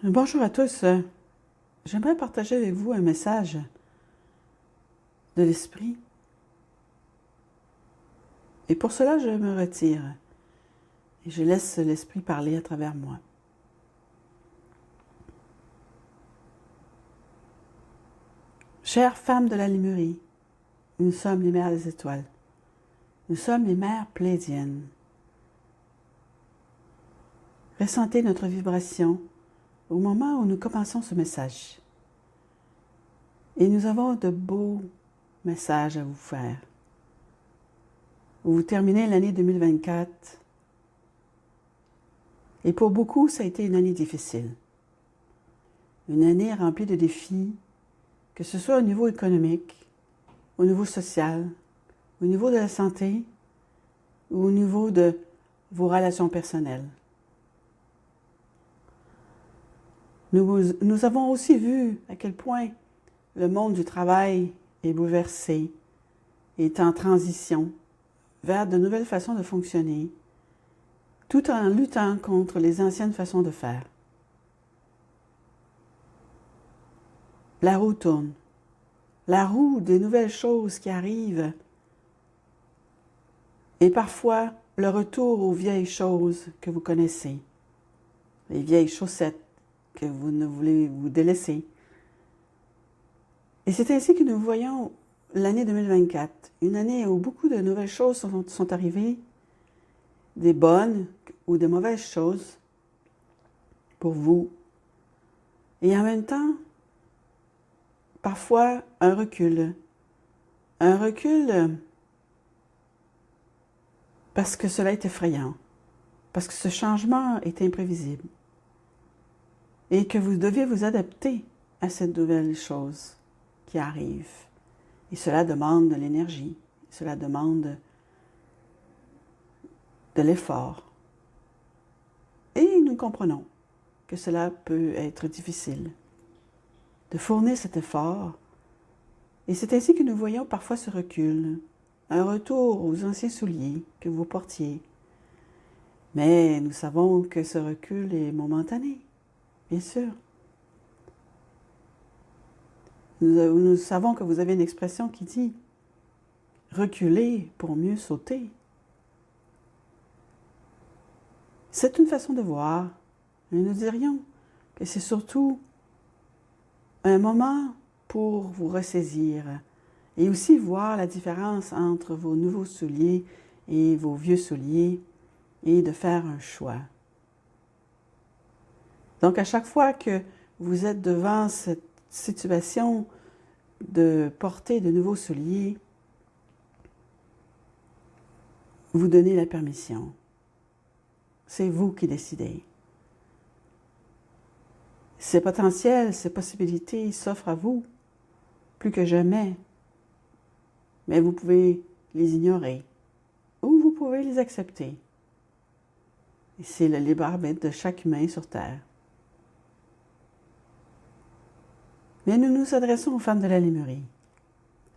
Bonjour à tous. J'aimerais partager avec vous un message de l'esprit. Et pour cela, je me retire et je laisse l'esprit parler à travers moi. Chères femmes de la Lémurie, nous sommes les mères des étoiles. Nous sommes les mères pléiadiennes. Ressentez notre vibration au moment où nous commençons ce message. Et nous avons de beaux messages à vous faire. Vous terminez l'année 2024. Et pour beaucoup, ça a été une année difficile. Une année remplie de défis, que ce soit au niveau économique, au niveau social, au niveau de la santé ou au niveau de vos relations personnelles. Nous avons aussi vu à quel point le monde du travail est bouleversé, est en transition vers de nouvelles façons de fonctionner, tout en luttant contre les anciennes façons de faire. La roue tourne. La roue des nouvelles choses qui arrivent et parfois le retour aux vieilles choses que vous connaissez, les vieilles chaussettes que vous ne voulez vous délaisser. Et c'est ainsi que nous voyons l'année 2024, une année où beaucoup de nouvelles choses sont arrivées, des bonnes ou des mauvaises choses pour vous. Et en même temps, parfois un recul. Un recul parce que cela est effrayant, parce que ce changement est imprévisible et que vous devez vous adapter à cette nouvelle chose qui arrive. Et cela demande de l'énergie, cela demande de l'effort. Et nous comprenons que cela peut être difficile de fournir cet effort. Et c'est ainsi que nous voyons parfois ce recul, un retour aux anciens souliers que vous portiez. Mais nous savons que ce recul est momentané, bien sûr. Nous savons que vous avez une expression qui dit « reculer pour mieux sauter ». C'est une façon de voir, mais nous dirions que c'est surtout un moment pour vous ressaisir et aussi voir la différence entre vos nouveaux souliers et vos vieux souliers et de faire un choix. Donc, à chaque fois que vous êtes devant cette situation de porter de nouveaux souliers, vous donnez la permission. C'est vous qui décidez. Ces potentiels, ces possibilités s'offrent à vous plus que jamais, mais vous pouvez les ignorer ou vous pouvez les accepter. Et c'est le libre arbitre de chaque humain sur Terre. Mais nous nous adressons aux femmes de la Lémurie,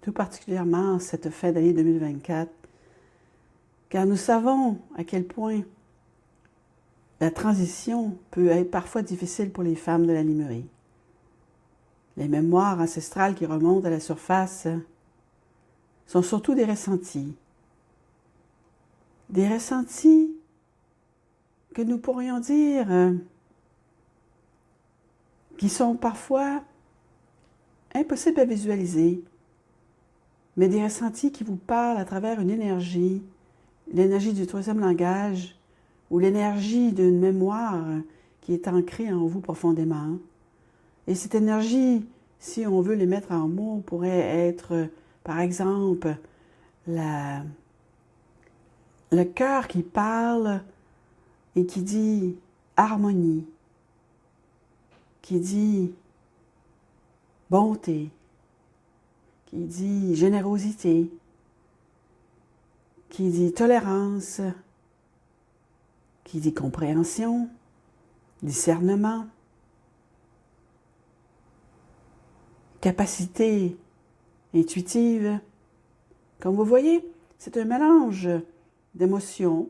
tout particulièrement en cette fin d'année 2024, car nous savons à quel point la transition peut être parfois difficile pour les femmes de la Lémurie. Les mémoires ancestrales qui remontent à la surface sont surtout des ressentis. Des ressentis que nous pourrions dire qui sont parfois impossibles à visualiser, mais des ressentis qui vous parlent à travers une énergie, l'énergie du troisième langage, ou l'énergie d'une mémoire qui est ancrée en vous profondément. Et cette énergie, si on veut les mettre en mots, pourrait être, par exemple, le cœur qui parle et qui dit harmonie, qui dit bonté, qui dit générosité, qui dit tolérance, qui dit compréhension, discernement, capacité intuitive. Comme vous voyez, c'est un mélange d'émotions,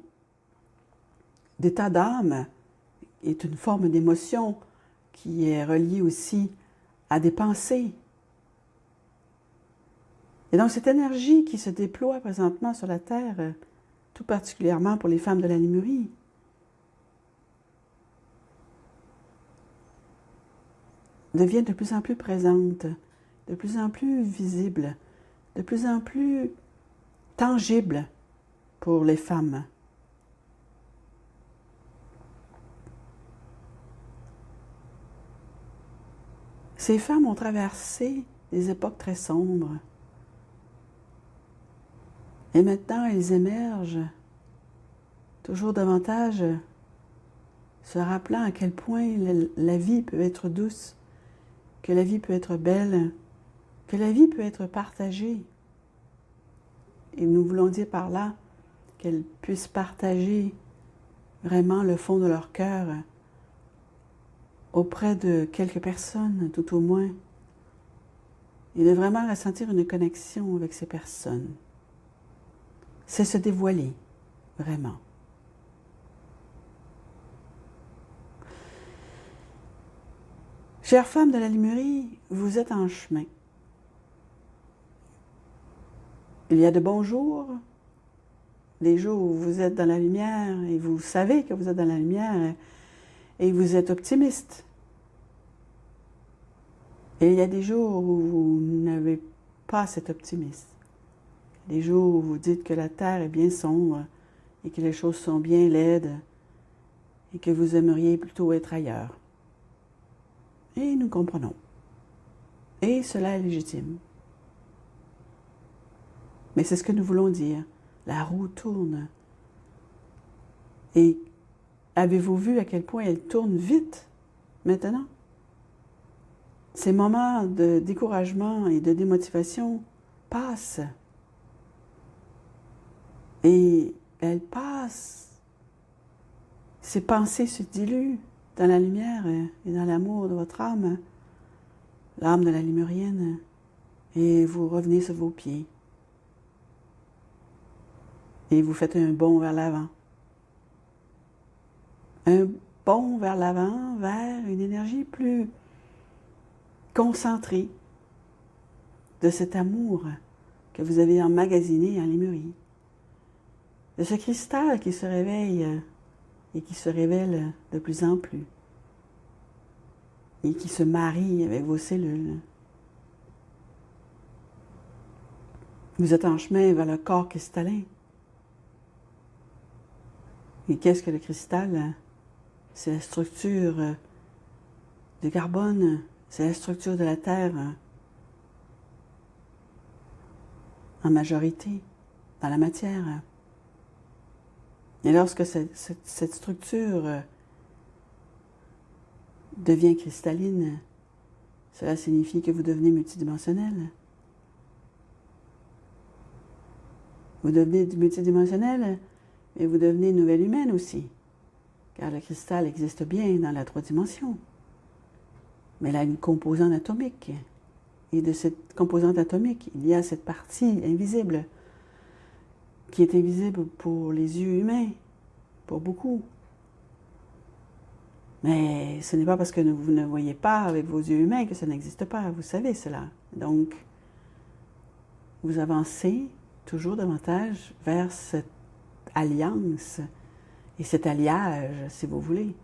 d'état d'âme, est une forme d'émotion qui est relié aussi à des pensées. Et donc cette énergie qui se déploie présentement sur la Terre, tout particulièrement pour les femmes de la Lémurie, devient de plus en plus présente, de plus en plus visible, de plus en plus tangible pour les femmes. Ces femmes ont traversé des époques très sombres. Et maintenant, elles émergent toujours davantage, se rappelant à quel point la vie peut être douce, que la vie peut être belle, que la vie peut être partagée. Et nous voulons dire par là qu'elles puissent partager vraiment le fond de leur cœur auprès de quelques personnes, tout au moins, et de vraiment ressentir une connexion avec ces personnes. C'est se dévoiler, vraiment. Chères femmes de la Lémurie, vous êtes en chemin. Il y a de bons jours, des jours où vous êtes dans la lumière et vous savez que vous êtes dans la lumière et vous êtes optimiste. Et il y a des jours où vous n'avez pas cet optimisme. Des jours où vous dites que la terre est bien sombre et que les choses sont bien laides et que vous aimeriez plutôt être ailleurs. Et nous comprenons. Et cela est légitime. Mais c'est ce que nous voulons dire. La roue tourne. Et avez-vous vu à quel point elle tourne vite maintenant? Ces moments de découragement et de démotivation passent. Et elles passent. Ces pensées se diluent dans la lumière et dans l'amour de votre âme, l'âme de la lémurienne, et vous revenez sur vos pieds. Et vous faites un bond vers l'avant. Un bond vers l'avant, vers une énergie plus concentrée de cet amour que vous avez emmagasiné en Lémurie. De ce cristal qui se réveille et qui se révèle de plus en plus. Et qui se marie avec vos cellules. Vous êtes en chemin vers le corps cristallin. Et qu'est-ce que le cristal? C'est la structure du carbone, c'est la structure de la Terre en majorité, dans la matière. Et lorsque cette structure devient cristalline, cela signifie que vous devenez multidimensionnel. Vous devenez multidimensionnel, et vous devenez une nouvelle humaine aussi, car le cristal existe bien dans la 3 dimensions. Mais il a une composante atomique. Et de cette composante atomique, il y a cette partie invisible, qui est invisible pour les yeux humains, pour beaucoup. Mais ce n'est pas parce que vous ne voyez pas avec vos yeux humains que ça n'existe pas, vous savez cela. Donc, vous avancez toujours davantage vers cette alliance et cet alliage, si vous voulez,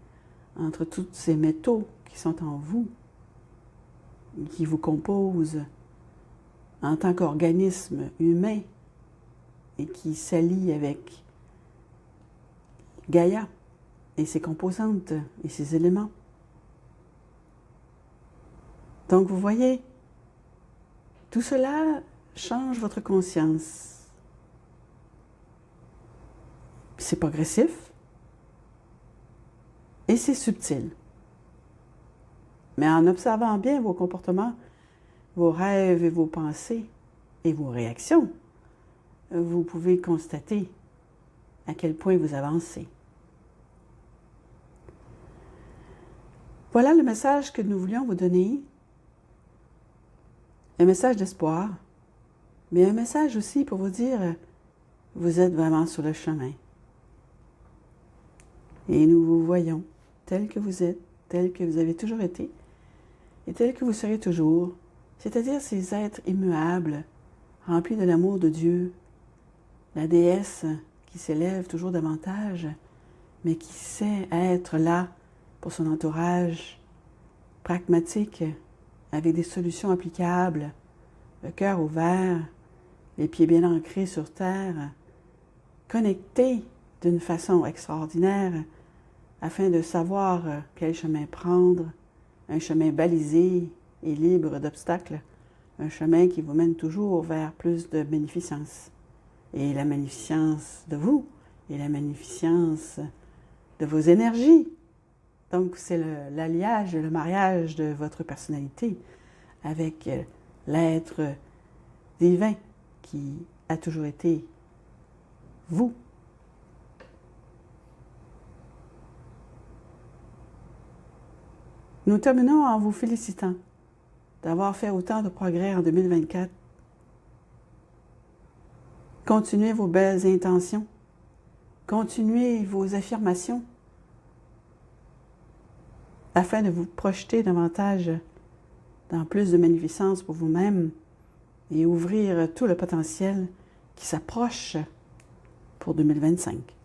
entre tous ces métaux qui sont en vous, qui vous composent en tant qu'organisme humain et qui s'allie avec Gaïa et ses composantes et ses éléments. Donc vous voyez, tout cela change votre conscience. C'est progressif et c'est subtil. Mais en observant bien vos comportements, vos rêves et vos pensées et vos réactions, vous pouvez constater à quel point vous avancez. Voilà le message que nous voulions vous donner. Un message d'espoir, mais un message aussi pour vous dire, vous êtes vraiment sur le chemin. Et nous vous voyons tel que vous êtes, tels que vous avez toujours été et tels que vous serez toujours, c'est-à-dire ces êtres immuables, remplis de l'amour de Dieu, la déesse qui s'élève toujours davantage, mais qui sait être là pour son entourage, pragmatique, avec des solutions applicables, le cœur ouvert, les pieds bien ancrés sur terre, connectés d'une façon extraordinaire afin de savoir quel chemin prendre, un chemin balisé et libre d'obstacles, un chemin qui vous mène toujours vers plus de magnificence. Et la magnificence de vous, et la magnificence de vos énergies. Donc, c'est l'alliage, le mariage de votre personnalité avec l'être divin qui a toujours été vous. Nous terminons en vous félicitant d'avoir fait autant de progrès en 2024. Continuez vos belles intentions. Continuez vos affirmations afin de vous projeter davantage dans plus de magnificence pour vous-même et ouvrir tout le potentiel qui s'approche pour 2025.